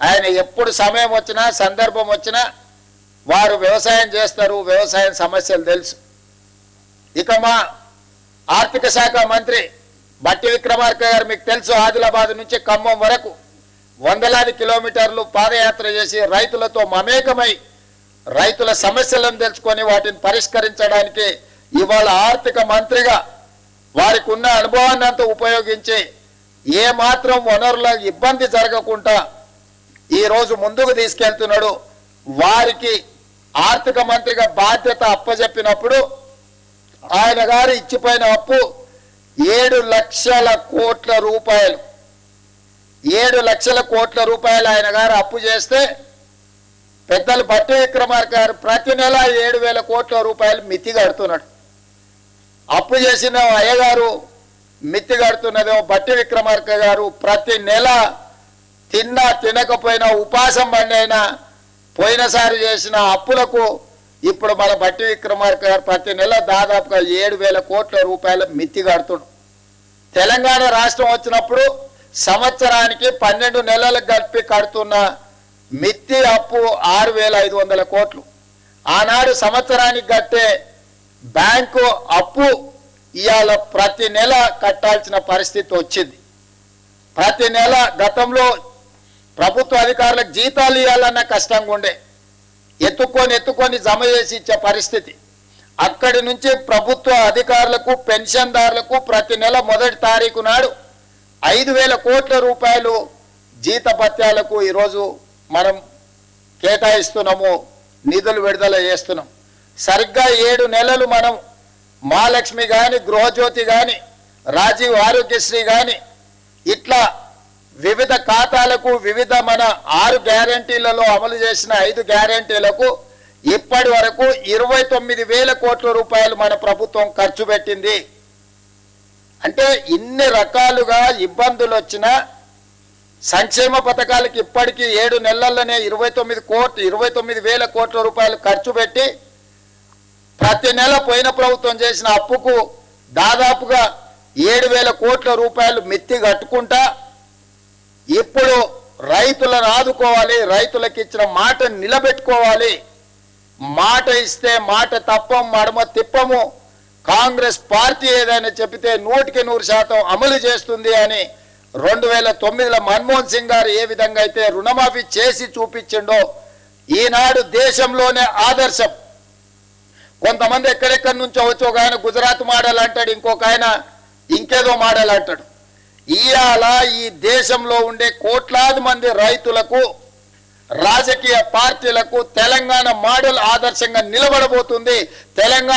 ఆయన ఎప్పుడు సమయం వచ్చినా సందర్భం వచ్చినా వారు వ్యవసాయం చేస్తారు, వ్యవసాయ సమస్యలు తెలుసు. ఇక మా ఆర్థిక శాఖ మంత్రి బట్టి విక్రమార్క గారు మీకు తెలుసు, ఆదిలాబాద్ నుంచి ఖమ్మం వరకు వందలాది కిలోమీటర్లు పాదయాత్ర చేసి రైతులతో మమేకమై రైతుల సమస్యలను తెలుసుకొని వాటిని పరిష్కరించడానికి ఇవాళ ఆర్థిక మంత్రిగా వారికి ఉన్న అనుభవాన్ని అంతా ఉపయోగించి ఏ మాత్రం వనరుల ఇబ్బంది జరగకుండా ఈరోజు ముందుకు తీసుకెళ్తున్నాడు. వారికి ఆర్థిక మంత్రిగా బాధ్యత అప్పజెప్పినప్పుడు ఆయన గారు ఇచ్చిపోయిన అప్పు 7 లక్షల కోట్ల రూపాయలు. 7 లక్షల కోట్ల రూపాయలు ఆయన గారు అప్పు చేస్తే పెద్దలు బట్టి విక్రమార్క గారు ప్రతి నెల 7,000 కోట్ల రూపాయలు మిత్తి కడుతున్నాడు. అప్పు చేసిన అయ్యగారు మిత్తి కడుతున్నదేమో బట్టి విక్రమార్క గారు ప్రతి నెల తిన్నా తినకపోయినా ఉపాసం బండైనా పోయినసారి చేసిన అప్పులకు ఇప్పుడు మన బట్టి విక్రమార్క గారు ప్రతి నెల దాదాపుగా 7,000 కోట్ల రూపాయల మిత్తి కడుతున్నాడు. తెలంగాణ రాష్ట్రం వచ్చినప్పుడు సంవత్సరానికి 12 నెలలకు కలిపి కడుతున్న మిత్తి అప్పు 6,500 కోట్లు. ఆనాడు సంవత్సరానికి కట్టే బ్యాంకు అప్పు ఇవాళ ప్రతి నెల కట్టాల్సిన పరిస్థితి వచ్చింది. ప్రతి నెల గతంలో ప్రభుత్వ అధికారులకు జీతాలు ఇవ్వాలన్న కష్టంగా ఉండే, ఎత్తుకొని జమ చేసి ఇచ్చే పరిస్థితి. అక్కడి నుంచి ప్రభుత్వ అధికారులకు పెన్షన్దారులకు ప్రతి నెల మొదటి తారీఖు నాడు 5,000 కోట్ల రూపాయలు జీతభత్యాలకు ఈరోజు మనం కేటాయిస్తున్నాము, నిధులు విడుదల చేస్తున్నాం. సరిగ్గా 7 నెలలు మనం మహాలక్ష్మి కానీ, గృహజ్యోతి కానీ, రాజీవ్ ఆరోగ్యశ్రీ కానీ ఇట్లా వివిధ ఖాతాలకు వివిధ మన 6 గ్యారెంటీలలో అమలు చేసిన 5 గ్యారెంటీలకు ఇప్పటి వరకు 29,000 కోట్ల రూపాయలు మన ప్రభుత్వం ఖర్చు పెట్టింది. అంటే ఇన్ని రకాలుగా ఇబ్బందులు వచ్చినా సంక్షేమ పథకాలకు ఇప్పటికీ 7 నెలల్లోనే 29,000 కోట్ల రూపాయలు ఖర్చు పెట్టి ప్రతి నెల పోయిన ప్రభుత్వం చేసిన అప్పుకు దాదాపుగా 7,000 కోట్ల రూపాయలు మిత్తి కట్టుకుంటా ఇప్పుడు రైతులను ఆదుకోవాలి, రైతులకు ఇచ్చిన మాట నిలబెట్టుకోవాలి. మాట ఇస్తే మాట తప్పం, మడమ తిప్పము. కాంగ్రెస్ పార్టీ ఏదైనా చెబితే 100% అమలు చేస్తుంది అని 2009లో మన్మోహన్ సింగ్ గారు ఏ విధంగా అయితే రుణమాఫీ చేసి చూపించిండో ఈనాడు దేశంలోనే ఆదర్శం. కొంతమంది ఎక్కడెక్కడి నుంచో వచ్చి ఒక ఆయన గుజరాత్ మోడల్ అంటాడు, ఇంకొక ఆయన ఇంకేదో మోడల్ అంటాడు. ఇవాళ ఈ దేశంలో ఉండే కోట్లాది మంది రైతులకు, రాజకీయ పార్టీలకు తెలంగాణ మోడల్ ఆదర్శంగా నిలబడబోతుంది. తెలంగాణ